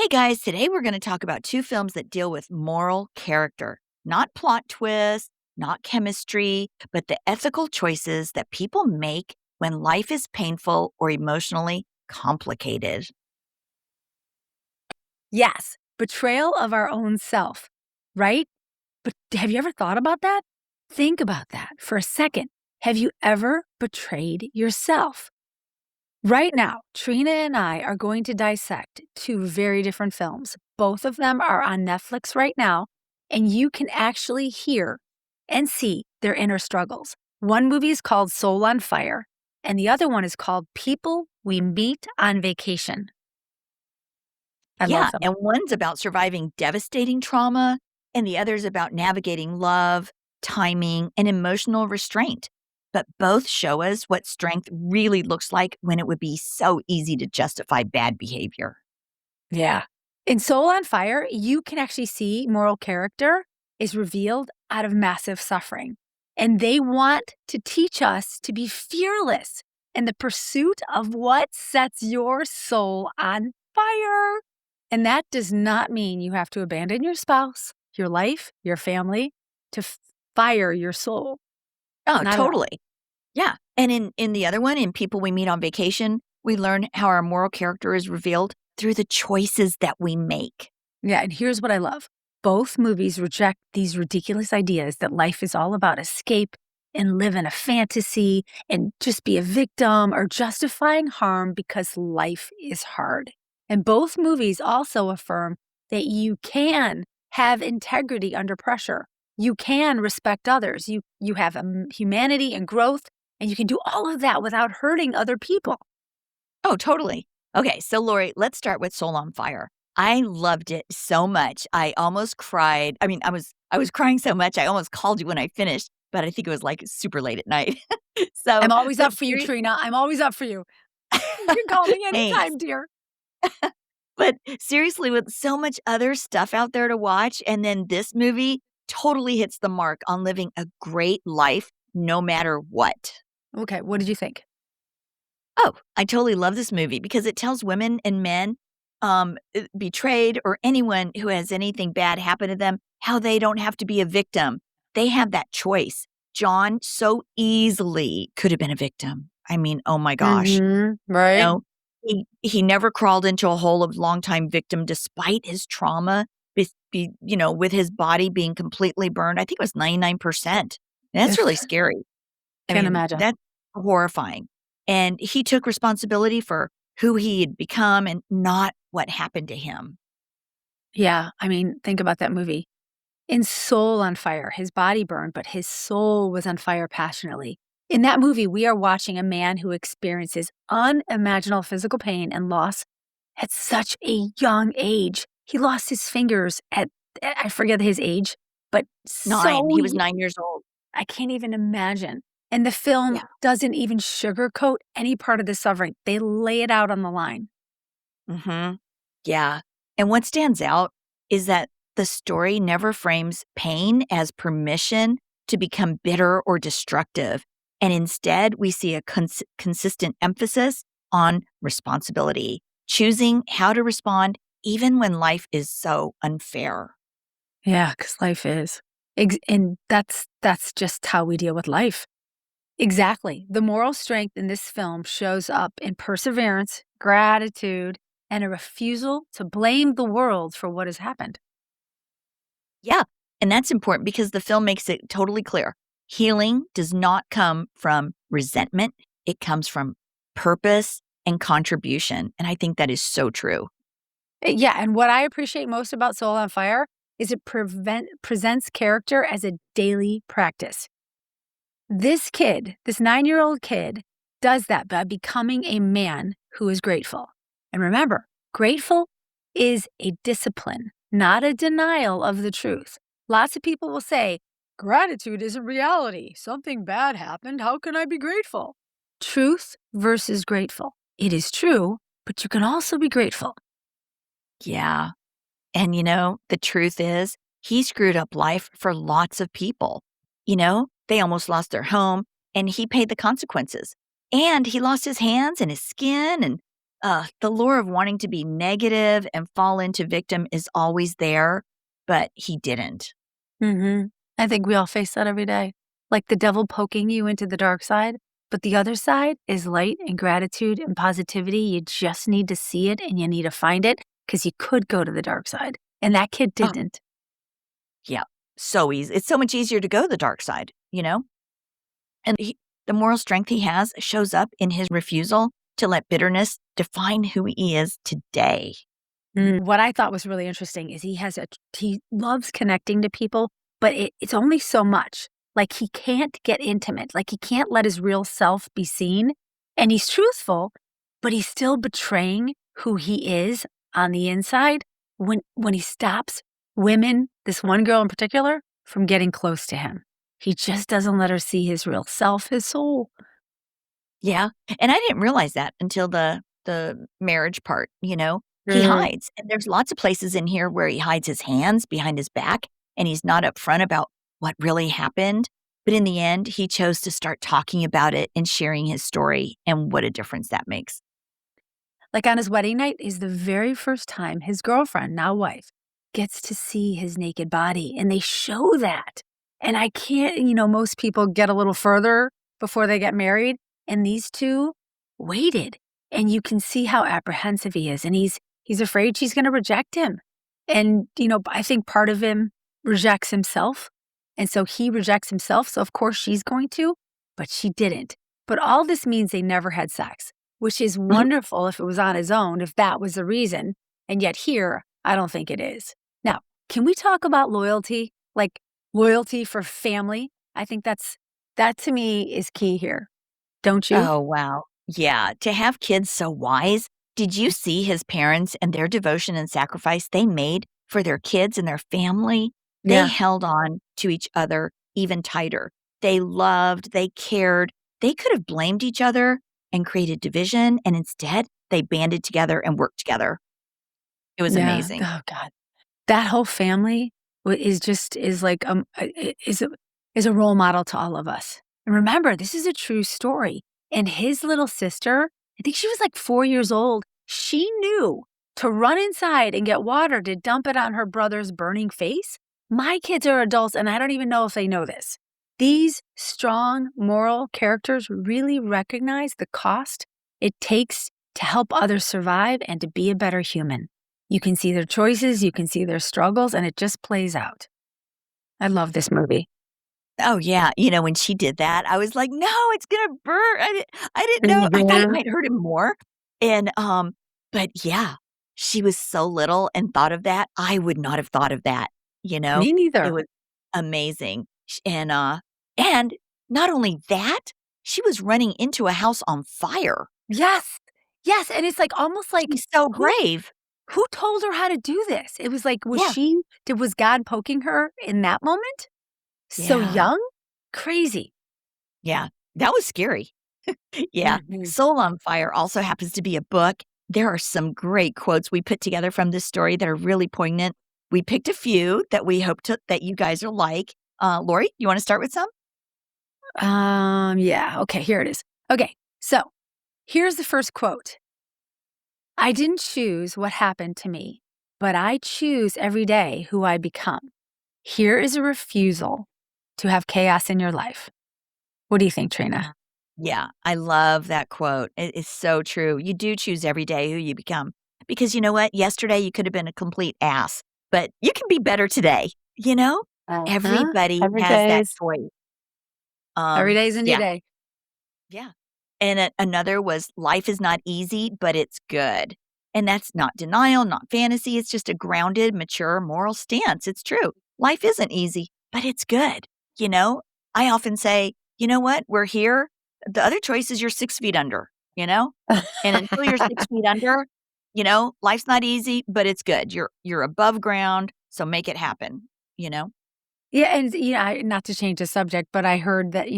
Hey guys, today we're going to talk about two films that deal with moral character, not plot twists, not chemistry, but the ethical choices that people make when life is painful or emotionally complicated. Yes, betrayal of our own self, right? But have you ever thought about that? Think about that for a second. Have you ever betrayed yourself? Right now, Trina and I are going to dissect two very different films. Both of them are on Netflix right now, and you can actually hear and see their inner struggles. One movie is called Soul on Fire, and the other one is called People We Meet on Vacation. I love Yeah, them. and one's about surviving devastating trauma, and the other's about navigating love, timing, and emotional restraint. But both show us what strength really looks like when it would be so easy to justify bad behavior. Yeah. In Soul on Fire, you can actually see moral character is revealed out of massive suffering. And they want to teach us to be fearless in the pursuit of what sets your soul on fire. And that does not mean you have to abandon your spouse, your life, your family to fire your soul. Oh, Not at all. totally. Yeah, and in the other one, in People We Meet on Vacation, we learn how our moral character is revealed through the choices that we make. Yeah, and here's what I love. Both movies reject these ridiculous ideas that life is all about escape and live in a fantasy and just be a victim or justifying harm because life is hard. And both movies also affirm that you can have integrity under pressure. You can respect others. You have humanity and growth, and you can do all of that without hurting other people. Oh, totally. Okay, so Lori, let's start with Soul on Fire. I loved it so much. I almost cried. I was crying so much I almost called you when I finished, but I think it was like super late at night. So, I'm always but up for you, Trina. I'm always up for you. You can call me thanks. anytime, dear. But seriously, with so much other stuff out there to watch, and then this movie totally hits the mark on living a great life no matter what. Okay, what did you think? Oh, I totally love this movie because it tells women and men, betrayed or anyone who has anything bad happen to them, how they don't have to be a victim. They have that choice. John so easily could have been a victim. I mean, oh my gosh. You Right? know, he never crawled into a hole of longtime victim despite his trauma, with his body being completely burned. I think it was 99%. That's really Ugh, scary. I can't mean, imagine. that's horrifying. And he took responsibility for who he had become and not what happened to him. Yeah, I mean, think about that movie. In Soul on Fire, his body burned, but his soul was on fire passionately. In that movie, we are watching a man who experiences unimaginable physical pain and loss at such a young age. He lost his fingers at, I forget his age, but 9, so he was 9 years old. I can't even imagine. And the film Yeah. doesn't even sugarcoat any part of the suffering. They lay it out on the line. Mhm. Yeah. And what stands out is that the story never frames pain as permission to become bitter or destructive. And instead, we see a consistent emphasis on responsibility, choosing how to respond even when life is so unfair. Yeah, because life is. And that's just how we deal with life. Exactly. The moral strength in this film shows up in perseverance, gratitude, and a refusal to blame the world for what has happened. Yeah. And that's important because the film makes it totally clear. Healing does not come from resentment, it comes from purpose and contribution. And I think that is so true. Yeah, and what I appreciate most about Soul on Fire is it presents character as a daily practice. This kid, this 9-year-old kid, does that by becoming a man who is grateful. And remember, grateful is a discipline, not a denial of the truth. Lots of people will say, gratitude isn't reality. Something bad happened. How can I be grateful? Truth versus grateful. It is true, but you can also be grateful. Yeah. And the truth is, he screwed up life for lots of people. They almost lost their home and he paid the consequences. And he lost his hands and his skin and The lure of wanting to be negative and fall into victim is always there, but he didn't. Mhm. I think we all face that every day. Like the devil poking you into the dark side, but the other side is light and gratitude and positivity. You just need to see it and you need to find it because you could go to the dark side. And that kid Oh, didn't. yeah. So easy. It's so much easier to go the dark side, you know? And the moral strength he has shows up in his refusal to let bitterness define who he is today. What I thought was really interesting is he loves connecting to people, but it's only so much. Like he can't get intimate. Like he can't let his real self be seen. And he's truthful, but he's still betraying who he is on the inside when he stops women, this one girl in particular, from getting close to him. He just doesn't let her see his real self, his soul. Yeah, and I didn't realize that until the marriage part, you know? He Mm. hides, and there's lots of places in here where he hides his hands behind his back, and he's not upfront about what really happened, but in the end, he chose to start talking about it and sharing his story, and what a difference that makes. Like on his wedding night is the very first time his girlfriend, now wife, gets to see his naked body, and they show that. And I can't, most people get a little further before they get married, and these two waited. And you can see how apprehensive he is, and he's afraid she's going to reject him. And I think part of him rejects himself, and so he rejects himself, so of course she's going to, but she didn't. But all this means they never had sex, which is wonderful if it was on his own, if that was the reason. And yet here, I don't think it is. Now, can we talk about loyalty? Like loyalty for family? I think that to me is key here. Don't you? Oh, wow. Yeah, to have kids so wise. Did you see his parents and their devotion and sacrifice they made for their kids and their family? They Yeah. held on to each other even tighter. They loved, they cared. They could have blamed each other and created division, and instead, they banded together and worked together. It was Yeah. amazing. Oh God. That whole family is like is a role model to all of us. And remember, this is a true story. And his little sister, I think she was like 4 years old. She knew to run inside and get water to dump it on her brother's burning face. My kids are adults, and I don't even know if they know this. These strong moral characters really recognize the cost it takes to help others survive and to be a better human. You can see their choices, you can see their struggles, and it just plays out. I love this movie. Oh, yeah. When she did that, I was like, "No, it's gonna burn." I didn't know. I thought it Mhm. might hurt him more. And, but yeah, she was so little and thought of that. I would not have thought of that, you know? Me It neither. was amazing. And not only that, she was running into a house on fire. Yes. Yes, and it's like almost like She's so who brave. who told her how to do this? It was like Yeah, was God poking her in that moment? So yeah, young? Crazy. yeah. That was scary. Yeah. Mhm. Soul on Fire also happens to be a book. There are some great quotes we put together from this story that are really poignant. We picked a few that we hope that you guys will like. Lori, you want to start with some? Yeah, okay, here it is. Okay, so here's the first quote. I didn't choose what happened to me, but I choose every day who I become. Here is a refusal to have chaos in your life. What do you think, Trina? Yeah. Yeah, I love that quote. It is so true. You do choose every day who you become because you know what? Yesterday you could have been a complete ass, but you can be better today. You know, Uh-huh. everybody Every has that day's choice. every day's a new Yeah. day. Yeah. And another was life is not easy, but it's good. And that's not denial, not fantasy. It's just a grounded, mature, moral stance. It's true. Life isn't easy, but it's good. You know, I often say, you know what? We're here. The other choice is you're 6 feet under, you know? And until you're 6 feet under, life's not easy, but it's good. You're above ground. So make it happen, you know? Yeah, and not to change the subject, but I heard that,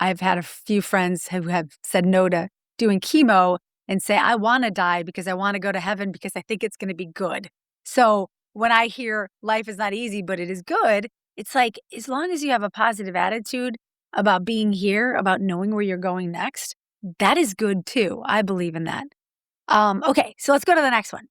I've had a few friends who have said no to doing chemo and say, I want to die because I want to go to heaven because I think it's going to be good. So when I hear life is not easy, but it is good, it's like, as long as you have a positive attitude about being here, about knowing where you're going next, that is good too. I believe in that. Okay, so let's go to the next one.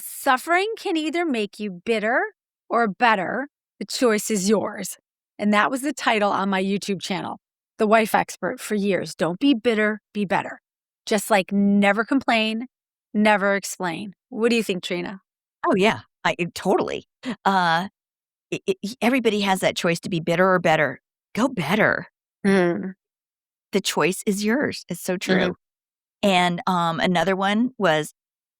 Suffering can either make you bitter or better. The choice is yours. And that was the title on my YouTube channel, The Wife Expert, for years. Don't be bitter, be better. Just like never complain, never explain. What do you think, Trina? Oh, yeah. Totally. Uh, everybody has that choice to be bitter or better. Go better. Mm, The choice is yours. It's so mhm. true. And, another one was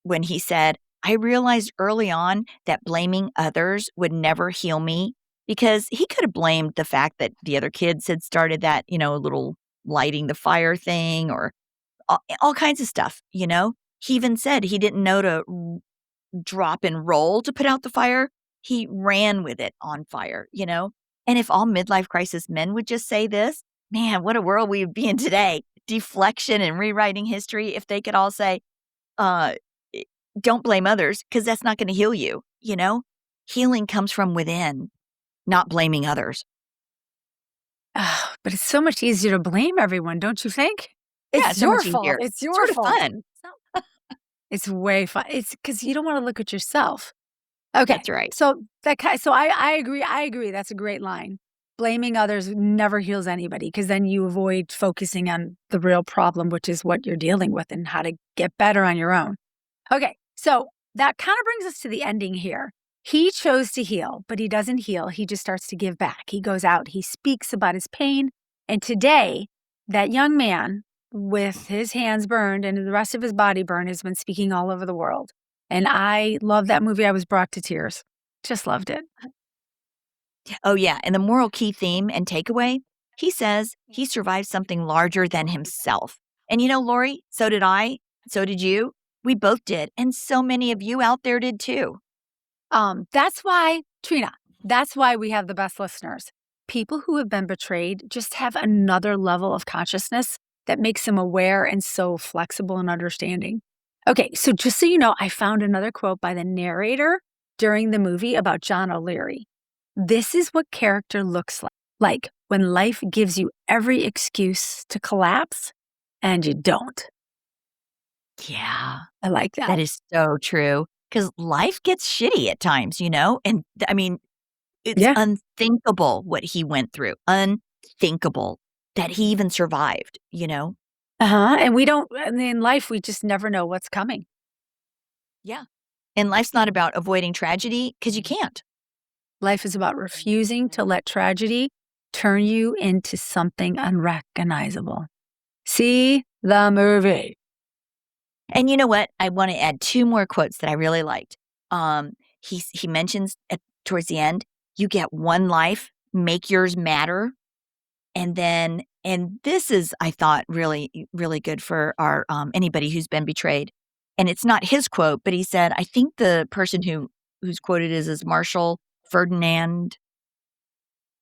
when he said, "I realized early on that blaming others would never heal me," because he could have blamed the fact that the other kids had started that, little lighting the fire thing or all kinds of stuff, you know? He even said he didn't know to drop and roll to put out the fire. He ran with it on fire, you know? And if all midlife crisis men would just say this, man, what a world we would be in today. Deflection and rewriting history, if they could all say, uh, eh, don't blame others because that's not going to heal you, you know? Healing comes from within, not blaming others. Ah, but it's so much easier to blame everyone, don't you think? Yeah, It's it's so much your fault. easier. It's your Sort of fault. fun. It's way fun. It's because you don't want to look at yourself. Okay. That's right. So I agree. I agree. That's a great line. Blaming others never heals anybody because then you avoid focusing on the real problem, which is what you're dealing with and how to get better on your own. Okay. So that kind of brings us to the ending here. He chose to heal, but he doesn't heal. He just starts to give back. He goes out, he speaks about his pain. And today, that young man with his hands burned and the rest of his body burned has been speaking all over the world. And I love that movie. I was brought to tears. Just loved it. Oh, yeah. And the moral key theme and takeaway, he says he survived something larger than himself. And Lori, so did I. So did you. We both did. And so many of you out there did too. That's why, Trina, that's why we have the best listeners. People who have been betrayed just have another level of consciousness that makes them aware and so flexible and understanding. Okay, so just so you know, I found another quote by the narrator during the movie about John O'Leary. This is what character looks like when life gives you every excuse to collapse and you don't. Yeah, I like that that. is so true. Because life gets shitty at times, And I mean, it's Yeah. unthinkable what he went through. Unthinkable that he even survived. Uh-huh. And we don't, and in life, we just never know what's coming. Yeah. And life's not about avoiding tragedy because you can't. Life is about refusing to let tragedy turn you into something unrecognizable. See the movie. And you know what? I wanna add 2 more quotes that I really liked. He mentions towards the end, "You get 1 life, make yours matter." And this is, I thought, really, really good for our, anybody who's been betrayed. And it's not his quote, but he said, I think the person who's quoted is Marshall Ferdinand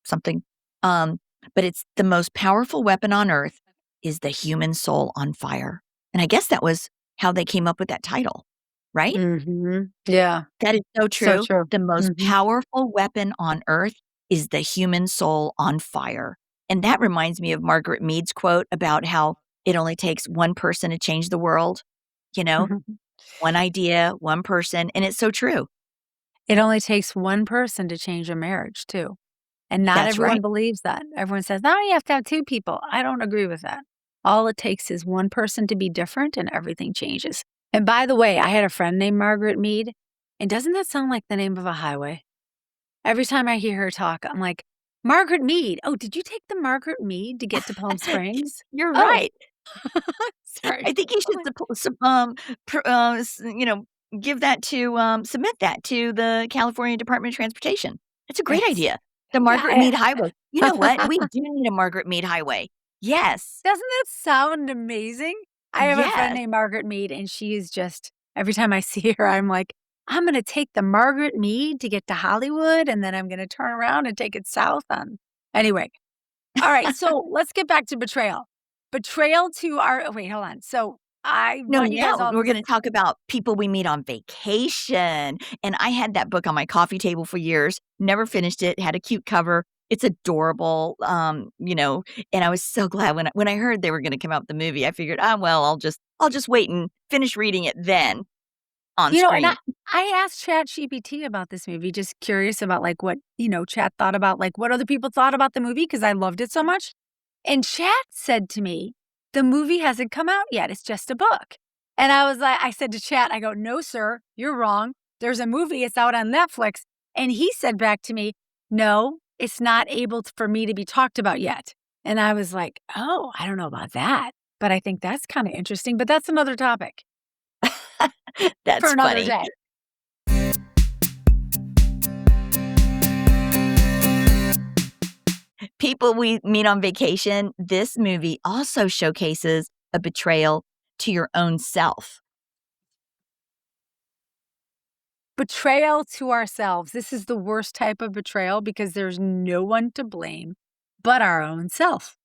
something. Um, but it's, "The most powerful weapon on earth is the human soul on fire." And I guess that was how they came up with that title, right? Yeah. That is so So true. true. The most Mhm. powerful weapon on earth is the human soul on fire. And that reminds me of Margaret Mead's quote about how it only takes one person to change the world, you know? One idea, one person, and it's so true. It only takes one person to change a marriage, too. And not That's right. everyone believes that. Everyone says, "No, you have to have 2 people." I don't agree with that. All it takes is one person to be different and everything changes. And by the way, I had a friend named Margaret Mead, and doesn't that sound like the name of a highway? Every time I hear her talk, I'm like, "Margaret Mead. Oh, did you take the Margaret Mead to get to Palm Springs?" You're Oh, right. sorry. I think you I'm should like, give that to, submit that to the California Department of Transportation. It's a great it's idea. The yeah, Margaret Mead Highway. You know what? We do need a Margaret Mead Highway. Yes. doesn't that sound amazing? I have a friend Yes. named Margaret Mead, and she is just every time I see her, I'm like, "I'm gonna take the Margaret Mead to get to Hollywood, and then I'm gonna turn around and take it south on." Anyway, all right, so let's get back to betrayal. Betrayal to our oh, wait, hold on. So I No, want you guys now all we're to gonna talk about people we meet on vacation, and I had that book on my coffee table for years, never finished it, had a cute cover, It's adorable, and I was so glad when I heard they were gonna come out with the movie. I figured, "Ah, well, I'll just wait and finish reading it then on And screen." I asked ChatGPT about this movie, just curious about, like, what, Chat thought about, like, what other people thought about the movie because I loved it so much. And Chat said to me, "The movie hasn't come out yet, it's just a book." And I said to Chat, I go, "No, sir, you're wrong. There's a movie, it's out on Netflix." And he said back to me, "No, it's not able for me to be talked about yet." And I was like, "Oh, I don't know about that, but I think that's kinda interesting, but that's another topic for That's another funny. day." People we meet on vacation, this movie also showcases a betrayal to your own self. Betrayal to ourselves. This is the worst type of betrayal because there's no one to blame but our own self.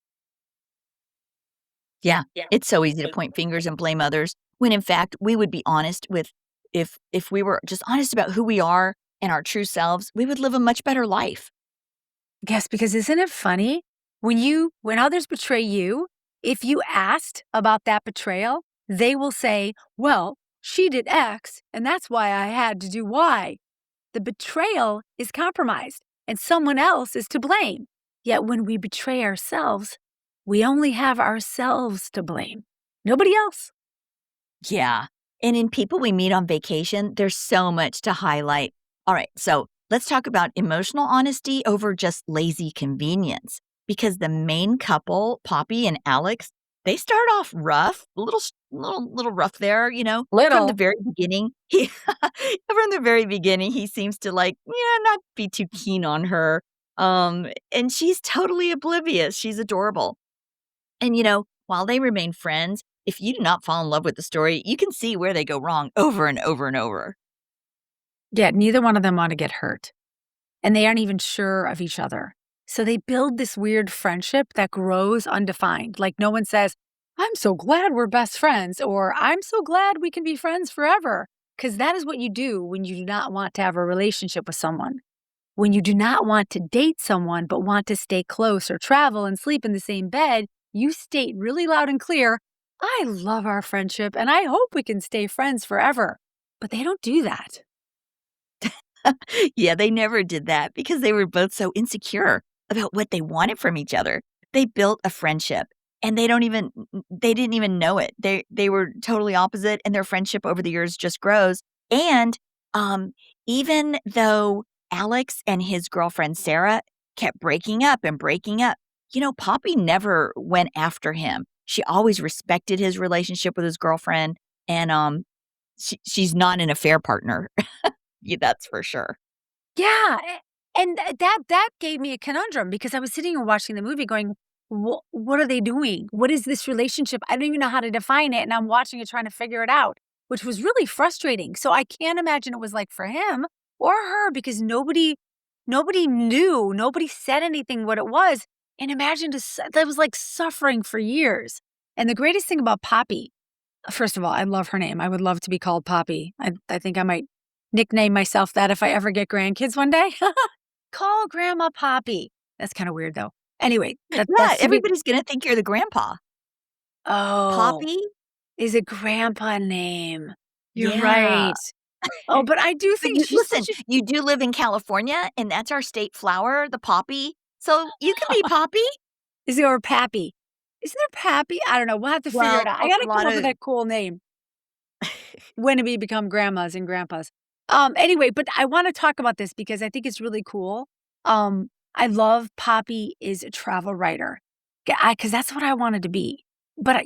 Yeah, it's so easy to point fingers and blame others when in fact we would be honest with if we were just honest about who we are and our true selves, we would live a much better life. Yes, because isn't it funny? When others betray you, if you asked about that betrayal, they will say, "Well, she did X, and that's why I had to do Y." The betrayal is compromised, and someone else is to blame. Yet when we betray ourselves, we only have ourselves to blame. Nobody else. Yeah. And in people we meet on vacation, there's so much to highlight. All right, so let's talk about emotional honesty over just lazy convenience. Because the main couple, Poppy and Alex, they start off rough, a little rough there, from the Little. very beginning. From the very beginning, he seems to not be too keen on her. And she's totally oblivious. She's adorable. And, while they remain friends, if you do not fall in love with the story, you can see where they go wrong over and over and over. Yeah, neither one of them want to get hurt, and they aren't even sure of each other. So they build this weird friendship that grows undefined. Like no one says, "I'm so glad we're best friends," or "I'm so glad we can be friends forever." Because that is what you do when you do not want to have a relationship with someone. When you do not want to date someone but want to stay close or travel and sleep in the same bed, you state really loud and clear, "I love our friendship and I hope we can stay friends forever." But they don't do that. Yeah, they never did that because they were both so insecure about what they wanted from each other. They built a friendship and they didn't even know it. They were totally opposite and their friendship over the years just grows. And um even though Alex and his girlfriend Sarah kept breaking up, Poppy never went after him. She always respected his relationship with his girlfriend and she's not an affair partner. Yeah, that's for sure. Yeah, and that gave me a conundrum because I was sitting and watching the movie going, What are they doing? What is this relationship? I don't even know how to define it, and I'm watching it trying to figure it out, which was really frustrating. So I can't imagine it was like for him or her because nobody knew, nobody said anything what it was, and imagine that was like suffering for years. And the greatest thing about Poppy, first of all, I love her name. I would love to be called Poppy. I think I might nickname myself that if I ever get grandkids one day. Call grandma Poppy. That's kinda weird, though. Anyway, Yeah, that's to be. everybody's gonna think you're the grandpa. Oh, Poppy? is a grandpa name. You're Yeah. right. Oh, but I do But think you she's listen, such a. you do live in California, and that's our state flower, the poppy, so you can be Poppy. Is it or Pappy? Isn't there Pappy? I don't know, we'll have to figure it Well, out. I a gotta come lot up with of a cool name when we become grandmas and grandpas. Anyway, but I wanna talk about this because I think it's really cool. I love Poppy is a travel writer. Because that's what I wanted to be. But,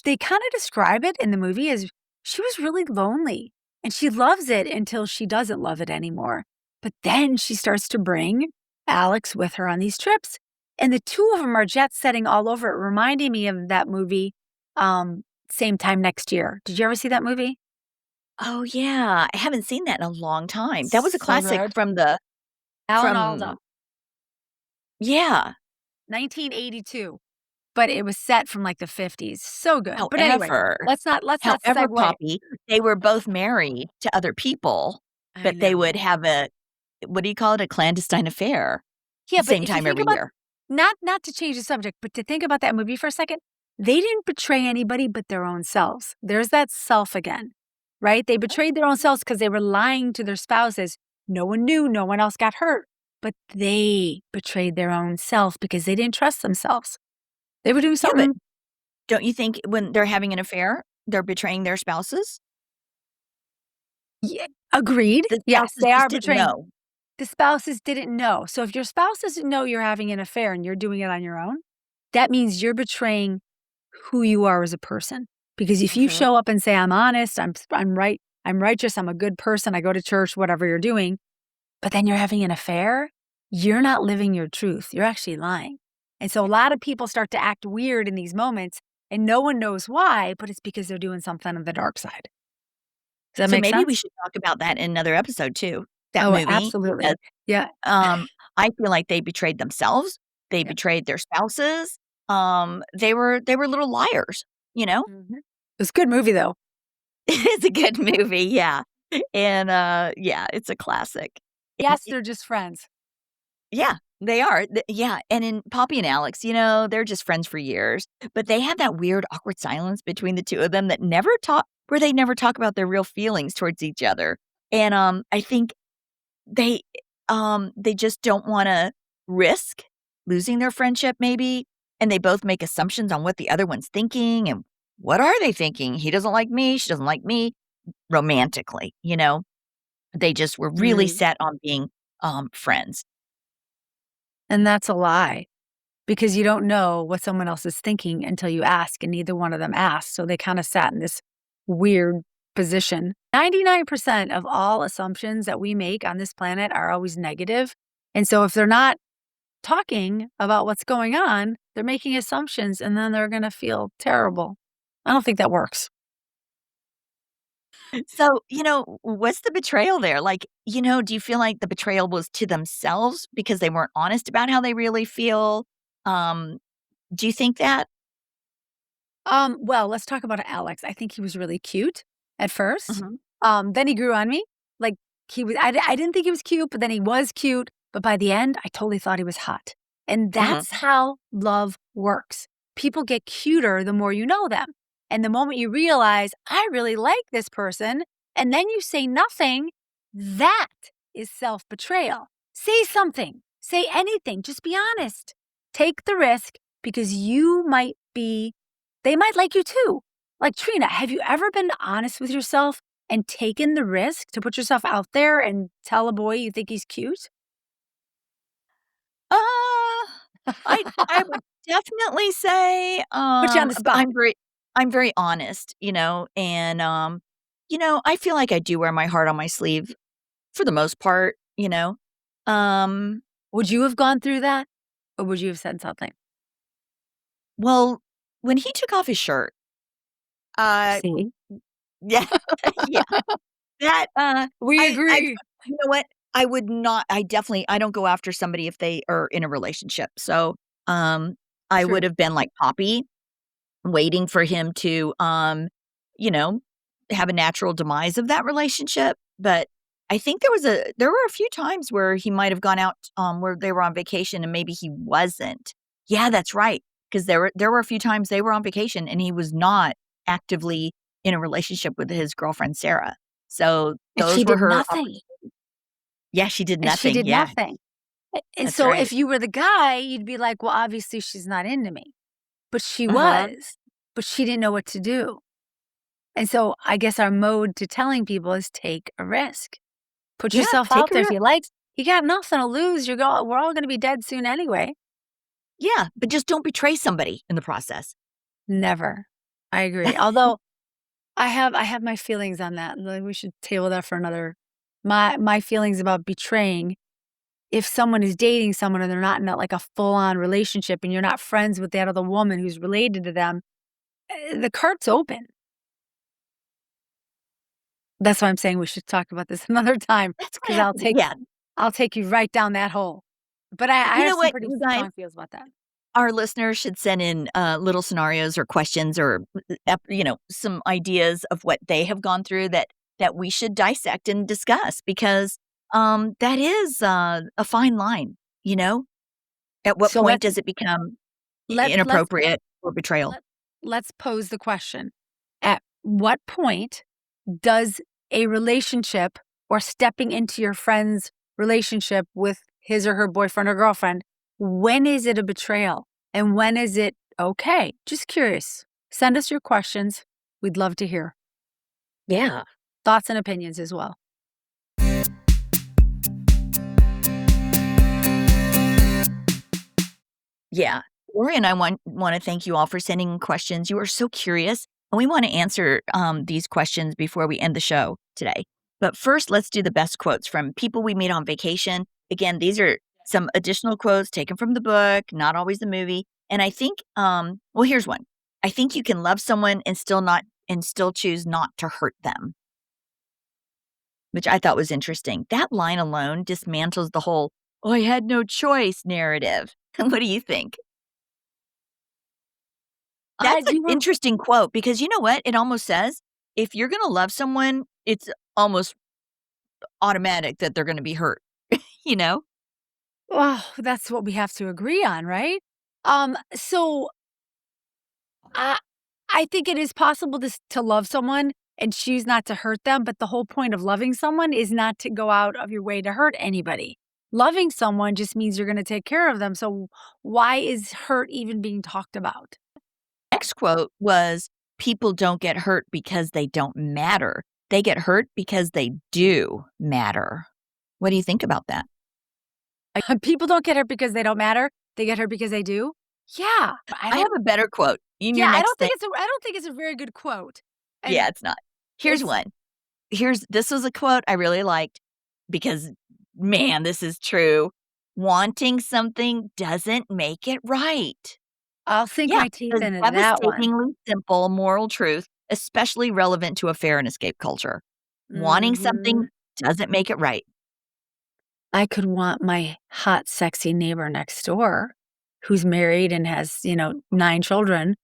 they kinda describe it in the movie as she was really lonely, and she loves it until she doesn't love it anymore. But then she starts to bring Alex with her on these trips, and the 2 of them are jet setting all over it, reminding me of that movie, Same Time Next Year. Did you ever see that movie? Oh, yeah, I haven't seen that in a long time. That was a So classic good. Alan from Alda, yeah, 1982, but it was set from, like, the '50s. So good. But anyway, however let's not however, segue. Poppy, they were both married to other people, I but they know. would have a what do you call it, a clandestine affair. Yeah, but same if you time think every about year. not to change the subject, but to think about that movie for a second, they didn't betray anybody but their own selves. There's that self again, right? They betrayed their own selves because they were lying to their spouses. No one knew, no one else got hurt, but they betrayed their own self because they didn't trust themselves. They were doing Yeah, but something. don't you think when they're having an affair, they're betraying their spouses? Yeah, agreed. The Yes, spouses they just are didn't betraying. know. The spouses didn't know. So if your spouse doesn't know you're having an affair and you're doing it on your own, that means you're betraying who you are as a person. Because if you Mhm. show up and say, I'm honest, I'm right, I'm righteous, I'm a good person, I go to church, whatever you're doing, but then you're having an affair, you're not living your truth. You're actually lying. And so a lot of people start to act weird in these moments and no one knows why, but it's because they're doing something on the dark side. Does that So make maybe we sense? should talk about that in another episode too, that Oh, movie, because, absolutely. Yeah. I feel like they betrayed themselves, they Yep. betrayed their spouses, they were little liars, you know? Mhm. It was a good movie though. It's a good movie, yeah, and, yeah, it's a classic. And Yes, they're just friends. yeah, they are, yeah, and in Poppy and Alex, they're just friends for years, but they have that weird awkward silence between the 2 of them that never talk where they never talk about their real feelings towards each other, and, I think they, they just don't wanna risk losing their friendship maybe, and they both make assumptions on what the other one's thinking, and what are they thinking? He doesn't like me, she doesn't like me, romantically, you know? They just were really Mm. set on being, friends. And that's a lie because you don't know what someone else is thinking until you ask, and neither one of them asked. So they kind of sat in this weird position. 99% of all assumptions that we make on this planet are always negative. And so if they're not talking about what's going on, they're making assumptions and then they're going to feel terrible. I don't think that works. So, what's the betrayal there? Like, do you feel like the betrayal was to themselves because they weren't honest about how they really feel? Um, do you think that? Well, let's talk about Alex. I think he was really cute at first. Mhm. Then he grew on me. Like I didn't think he was cute, but then he was cute. But by the end, I totally thought he was hot. And Mhm. that's how love works. People get cuter the more you know them. And the moment you realize, I really like this person, and then you say nothing, that is self betrayal. Say something, say anything, just be honest. Take the risk because you might be they might like you too. Like Trina, have you ever been honest with yourself and taken the risk to put yourself out there and tell a boy you think he's cute? Uh, I would definitely say, Put you on the but spot. I'm very honest, and, I feel like I do wear my heart on my sleeve for the most part, you know? Um, Would you have gone through that? Or would you have said something? well, when he took off his shirt, uh, See? yeah, yeah. That, We I agree. you know what? I don't go after somebody if they are in a relationship, so, um, I would True. have been like Poppy, waiting for him to, you know, have a natural demise of that relationship, but I think there were a few times where he might have gone out, where they were on vacation and maybe he wasn't. Yeah, that's right, 'cause there were a few times they were on vacation and he was not actively in a relationship with his girlfriend, Sarah. So, And she those were did her nothing. yeah, she did And she nothing, did yeah, nothing. And that's so right. if you were the guy, you'd be like, well, obviously she's not into me. But she Uh-huh. was. But she didn't know what to do. And so I guess our mode to telling people is take a risk. Put Yeah, yourself take out a there if risk. you like. You got nothing to lose. We're all gonna be dead soon anyway. Yeah, but just don't betray somebody in the process. Never. I agree. Although I have my feelings on that. Like we should table that for another my feelings about betraying. If someone is dating someone and they're not in like a full-on relationship and you're not friends with that other woman who's related to them, the cart's open. That's why I'm saying we should talk about this another time That's what because happened yeah. I'll take you right down that hole. But I You have know some what, pretty you guys? strong feels about that. Our listeners should send in, little scenarios or questions or, some ideas of what they have gone through that we should dissect and discuss because, that is, a fine line, you know? At what So point does it become let's inappropriate or betrayal? let let's pose the question. At what point does a relationship or stepping into your friend's relationship with his or her boyfriend or girlfriend, when is it a betrayal? And when is it okay? Just curious. Send us your questions. We'd love to hear Yeah. thoughts and opinions as well. Yeah. Lori and I wanna thank you all for sending in questions. You are so curious, and we wanna answer, these questions before we end the show today. But first, let's do the best quotes from people we meet on vacation. Again, these are some additional quotes taken from the book, not always the movie, and I think, well, here's one. "I think you can love someone and still choose not to hurt them," which I thought was interesting. That line alone dismantles the whole, "Oh, I had no choice" narrative. What do you think? I That's an you were interesting quote because you know what? It almost says, if you're gonna love someone, it's almost automatic that they're gonna be hurt, you know? Oh, that's what we have to agree on, right? So I I think it is possible to love someone and choose not to hurt them, but the whole point of loving someone is not to go out of your way to hurt anybody. Loving someone just means you're gonna take care of them, so why is hurt even being talked about? Next quote was, "People don't get hurt because they don't matter. They get hurt because they do matter." What do you think about that? People don't get hurt because they don't matter, they get hurt because they do? Yeah, I I have don't a better quote in your yeah, next thing. I don't think it's a very good quote, Yeah, and it's not. Here's it's one. Here's this was a quote I really liked because, man, this is true. "Wanting something doesn't make it right." I'll sink Yeah, my teeth a into that one. devastatingly simple moral truth, especially relevant to a fair and escape culture. Wanting something Mhm. doesn't make it right. I could want my hot, sexy neighbor next door who's married and has, 9 children.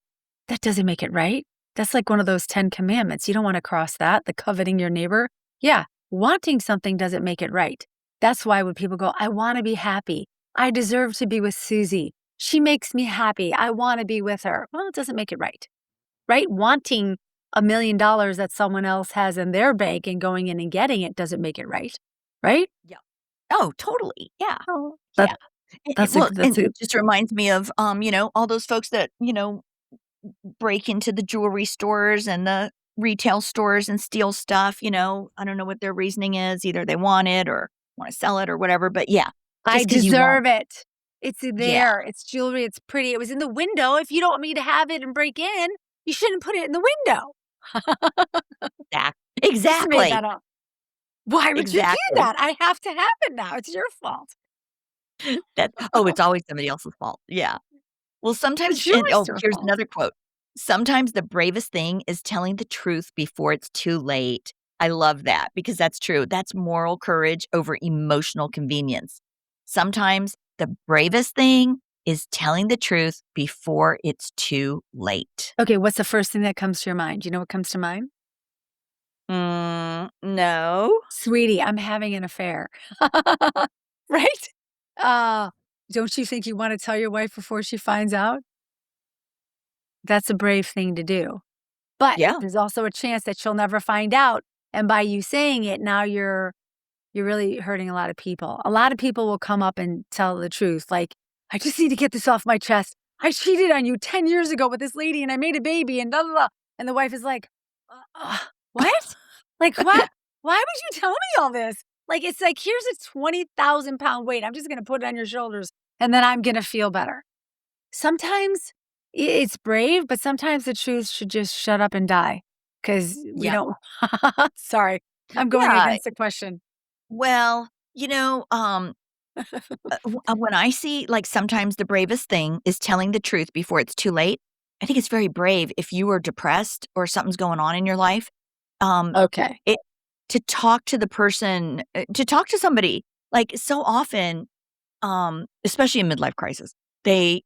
That doesn't make it right. That's like one of those 10 commandments. You don't wanna cross that, the coveting your neighbor. Yeah, wanting something doesn't make it right. That's why when people go, "I wanna be happy. I deserve to be with Susie. She makes me happy. I wanna be with her." Well, it doesn't make it right, right? Wanting $1,000,000 that someone else has in their bank and going in and getting it doesn't make it right, right? Yeah. Oh, totally. Yeah. Oh, Yeah. Well, and that's a it just reminds me of, all those folks that, break into the jewelry stores and the retail stores and steal stuff, I don't know what their reasoning is. Either they want it or wanna sell it or whatever, but yeah, I just because you want. deserve it. It's Yeah, there. It's jewelry. It's pretty. It was in the window. If you don't want me to have it and break in, you shouldn't put it in the window. Just made exactly, that up. Why would you do exactly. that? I have to have it now. It's your fault. It's always somebody else's fault. Yeah. Well, sometimes It's always your here's fault. another quote. "Sometimes the bravest thing is telling the truth before it's too late." I love that because that's true. That's moral courage over emotional convenience. Sometimes the bravest thing is telling the truth before it's too late. Okay, what's the first thing that comes to your mind? Do you know what comes to mind? No. Sweetie, I'm having an affair. Right? Uh, don't you think you wanna tell your wife before she finds out? That's a brave thing to do. But Yeah. there's also a chance that she'll never find out, and by you saying it, now you're really hurting a lot of people. A lot of people will come up and tell the truth, like, "I just need to get this off my chest. I cheated on you 10 years ago with this lady, and I made a baby, and blah, blah, blah." And the wife is like, what? Like, what? Why would you tell me all this?" Like, it's like, "Here's a 20,000-pound weight. I'm just gonna put it on your shoulders, and then I'm gonna feel better." Sometimes it's brave, but sometimes the truth should just shut up and die because we Yeah. don't sorry, I'm going Yeah. against the question. Well, when I see, like, sometimes the bravest thing is telling the truth before it's too late, I think it's very brave if you are depressed or something's going on in your life, um, Okay. it to talk to the person, to talk to somebody. Like, so often, especially in midlife crisis, they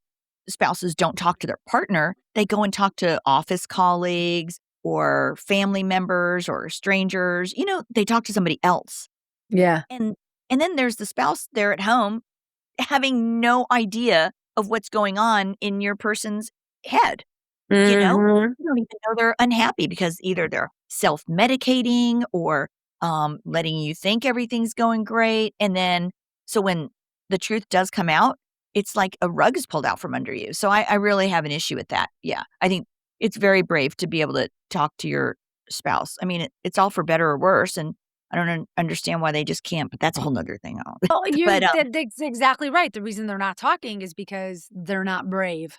spouses don't talk to their partner, they go and talk to office colleagues or family members or strangers, they talk to somebody else. Yeah. And then there's the spouse there at home. having no idea of what's going on in your person's head. You know? Mhm. You don't even know they're unhappy because either they're self-medicating or, letting you think everything's going great, and then so when the truth does come out, it's like a rug is pulled out from under you. So I really have an issue with that. Yeah. I think it's very brave to be able to talk to your spouse. I mean, it's all for better or worse, and I don't understand why they just can't, but that's a whole nother thing. Well, But, that's exactly right. The reason they're not talking is because they're not brave.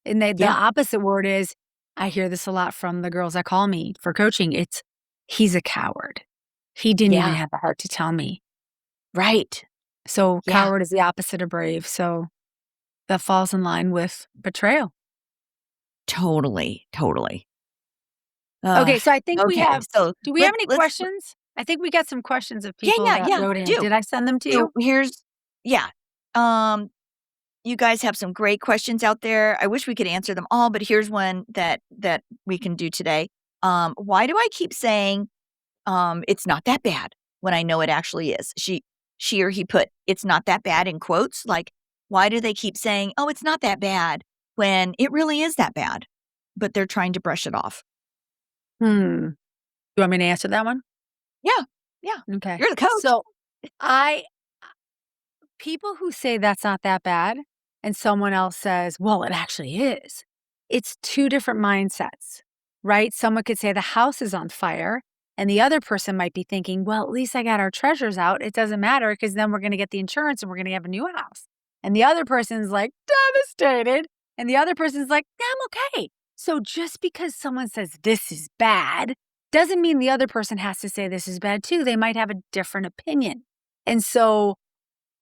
And the yeah, opposite word is, I hear this a lot from the girls that call me for coaching, it's, "He's a coward. He didn't even yeah, have the heart to tell me." right. So, Yeah, coward is the opposite of brave, so that falls in line with betrayal. totally, totally. Uh, Okay, so I think we okay, have so do we have any let's questions? I think we got some questions of yeah, people yeah, that yeah, wrote we in. do. Did I send them to So you? here's yeah, um, you guys have some great questions out there. I wish we could answer them all, but here's one that we can do today. Why do I keep saying, "It's not that bad," when I know it actually is? She or he put, "It's not that bad" in quotes, like, why do they keep saying, "Oh, it's not that bad," when it really is that bad, but they're trying to brush it off? Hmm. You want me to answer that one? Yeah, yeah, Okay. you're the coach. So, I people who say that's not that bad and someone else says, "Well, it actually is." It's two different mindsets, right? Someone could say the house is on fire and the other person might be thinking, "Well, at least I got our treasures out. It doesn't matter because then we're going to get the insurance and we're going to have a new house." And the other person's like devastated and the other person's like, "Yeah, I'm okay." So just because someone says this is bad doesn't mean the other person has to say this is bad too. They might have a different opinion. And so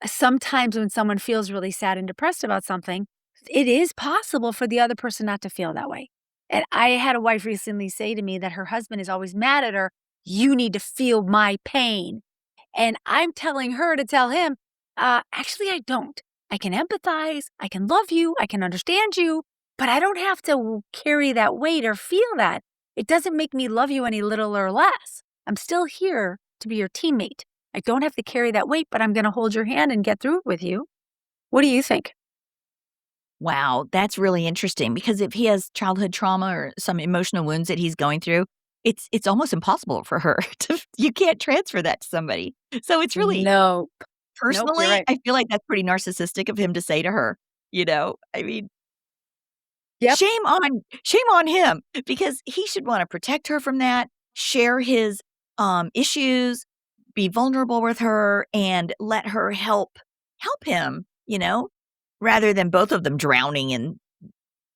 sometimes when someone feels really sad and depressed about something, it is possible for the other person not to feel that way. And I had a wife recently say to me that her husband is always mad at her. "You need to feel my pain." And I'm telling her to tell him, actually, I don't. I can empathize. I can love you. I can understand you, but I don't have to carry that weight or feel that. It doesn't make me love you any little or less. I'm still here to be your teammate. I don't have to carry that weight, but I'm going to hold your hand and get through it with you. What do you think? Wow, that's really interesting because if he has childhood trauma or some emotional wounds that he's going through, it's almost impossible for her to you can't transfer that to somebody. So it's really No. Nope, you're personally, right. I feel like that's pretty narcissistic of him to say to her, you know? I mean, Yep. shame on him because he should wanna protect her from that, share his, issues, be vulnerable with her, and let her help him, you know, rather than both of them drowning in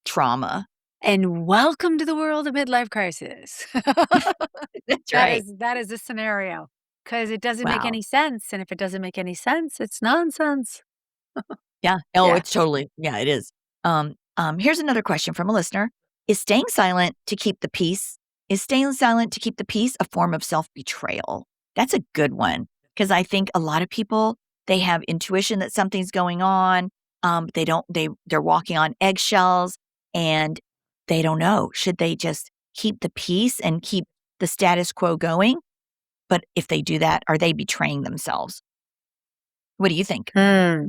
trauma. And welcome to the world of midlife crisis. That's right. That is the scenario because it doesn't make Wow. any sense. And if it doesn't make any sense, it's nonsense. Yeah. Oh, Yeah. it's totally yeah, it is. Here's another question from a listener. Is staying silent to keep the peace is staying silent to keep the peace a form of self-betrayal? That's a good one because I think a lot of people, they have intuition that something's going on. They don't they're walking on eggshells and they don't know. Should they just keep the peace and keep the status quo going? But if they do that, are they betraying themselves? What do you think? Hmm.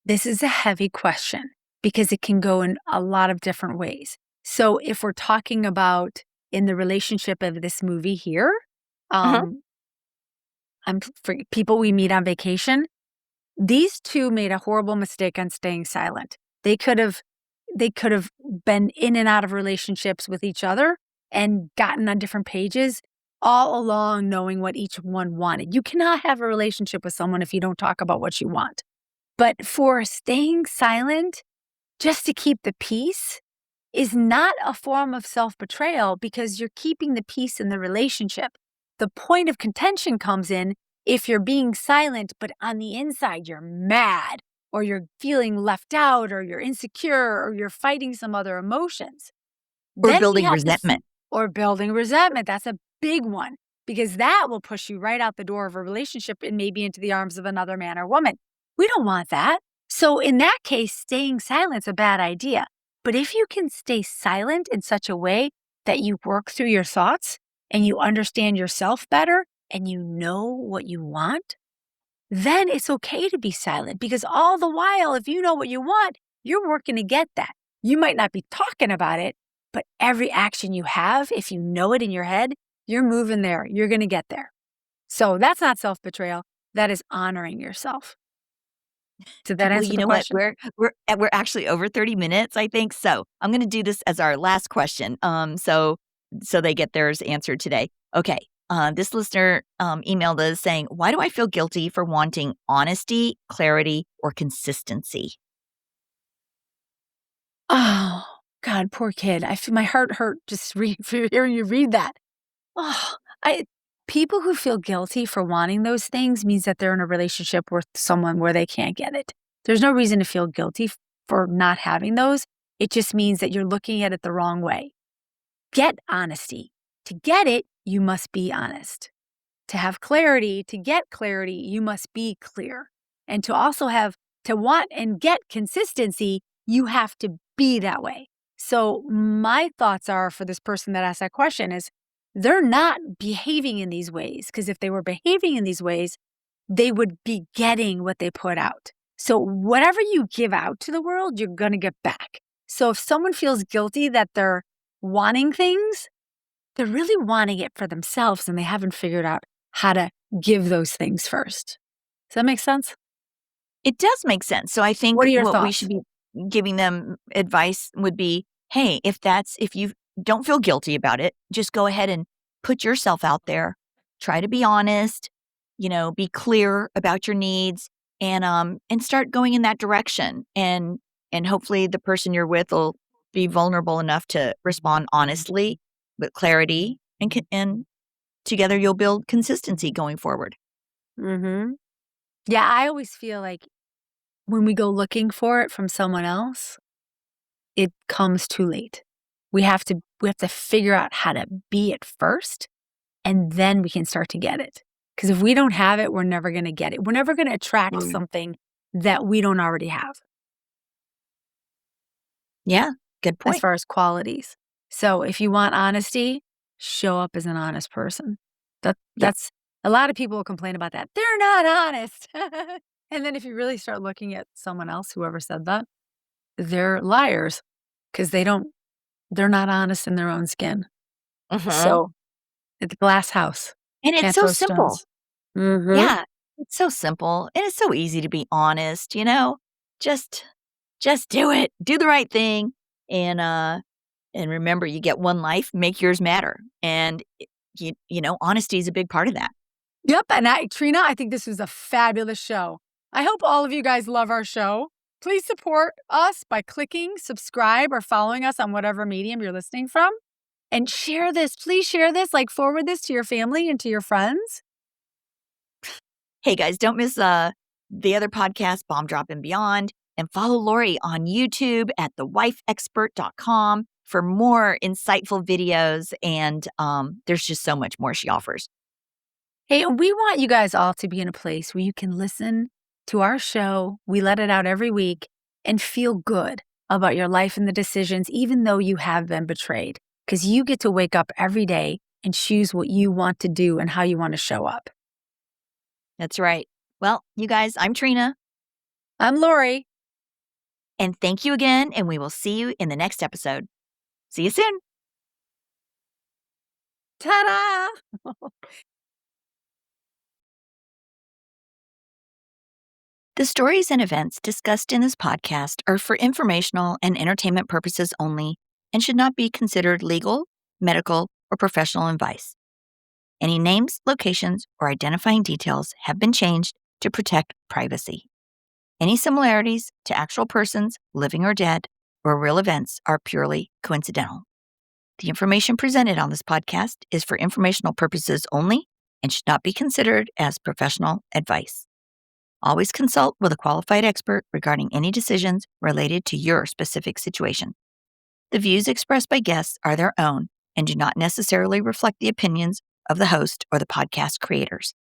This is a heavy question because it can go in a lot of different ways. So if we're talking about in the relationship of this movie here, Uh-huh. um, for people we meet on vacation, these 2 made a horrible mistake on staying silent. They could have been in and out of relationships with each other and gotten on different pages all along knowing what each one wanted. You cannot have a relationship with someone if you don't talk about what you want. But for staying silent just to keep the peace is not a form of self betrayal because you're keeping the peace in the relationship. The point of contention comes in if you're being silent, but on the inside you're mad or you're feeling left out or you're insecure or you're fighting some other emotions. Or Then we building have to, resentment? or building resentment. That's a big one because that will push you right out the door of a relationship and maybe into the arms of another man or woman. We don't want that. So, in that case, staying silent's a bad idea. But if you can stay silent in such a way that you work through your thoughts and you understand yourself better and you know what you want, then it's okay to be silent because all the while, if you know what you want, you're working to get that. You might not be talking about it, but every action you have, if you know it in your head, you're moving there. You're going to get there. So that's not self-betrayal. That is honoring yourself. Did that Well, answer you the know what? question? We're actually over 30 minutes, I think. So I'm going to do this as our last question. So they get theirs answered today. Okay. This listener emailed us saying, "Why do I feel guilty for wanting honesty, clarity, or consistency?" Oh, God, poor kid. I feel my heart hurt just for hearing you read that. Oh, I people who feel guilty for wanting those things means that they're in a relationship with someone where they can't get it. There's no reason to feel guilty for not having those. It just means that you're looking at it the wrong way. Get honesty. To get it, you must be honest. To have clarity, to get clarity, you must be clear. And to also have, to want and get consistency, you have to be that way. So, my thoughts are for this person that asked that question is they're not behaving in these ways. Because if they were behaving in these ways, they would be getting what they put out. So, whatever you give out to the world, you're going to get back. So, if someone feels guilty that they're wanting things, they're really wanting it for themselves and they haven't figured out how to give those things first. Does that make sense? It does make sense. So I think What are your what we thoughts? should be giving them advice would be, hey, if you don't feel guilty about it, just go ahead and put yourself out there. Try to be honest, be clear about your needs and start going in that direction. And hopefully the person you're with will be vulnerable enough to respond honestly with clarity and together you'll build consistency going forward. Mm-hmm. Yeah, I always feel like when we go looking for it from someone else, it comes too late. We have to figure out how to be it first, and then we can start to get it. Because if we don't have it, we're never going to get it. We're never going to attract something that we don't already have Yeah, good as point. far as qualities. So if you want honesty, show up as an honest person. Yeah. That's a lot of people will complain about that. They're not honest. And then if you really start looking at someone else, whoever said that, they're liars because they're not honest in their own skin. Mhm. So it's a glass house. And it's Can't so throw simple. stones. Mm-hmm. Yeah, it's so simple, and it's so easy to be honest, Just just do it. Do the right thing, and remember, you get one life, make yours matter, and honesty is a big part of that. Yep, and Trina, I think this was a fabulous show. I hope all of you guys love our show. Please support us by clicking subscribe or following us on whatever medium you're listening from. And share this. Please share this, like forward this to your family and to your friends. Hey, guys, don't miss, the other podcast, Bomb Drop and Beyond, and follow Lori on YouTube at thewifeexpert.com for more insightful videos, and, there's just so much more she offers. Hey, we want you guys all to be in a place where you can listen to our show. We let it out every week and feel good about your life and the decisions, even though you have been betrayed, because you get to wake up every day and choose what you want to do and how you want to show up. That's right. Well, you guys, I'm Trina, I'm Lori. and thank you again, and we will see you in the next episode. See you soon. Ta da! The stories and events discussed in this podcast are for informational and entertainment purposes only and should not be considered legal, medical, or professional advice. Any names, locations, or identifying details have been changed to protect privacy. Any similarities to actual persons, living or dead, or real events are purely coincidental. The information presented on this podcast is for informational purposes only and should not be considered as professional advice. Always consult with a qualified expert regarding any decisions related to your specific situation. The views expressed by guests are their own and do not necessarily reflect the opinions of the host or the podcast creators.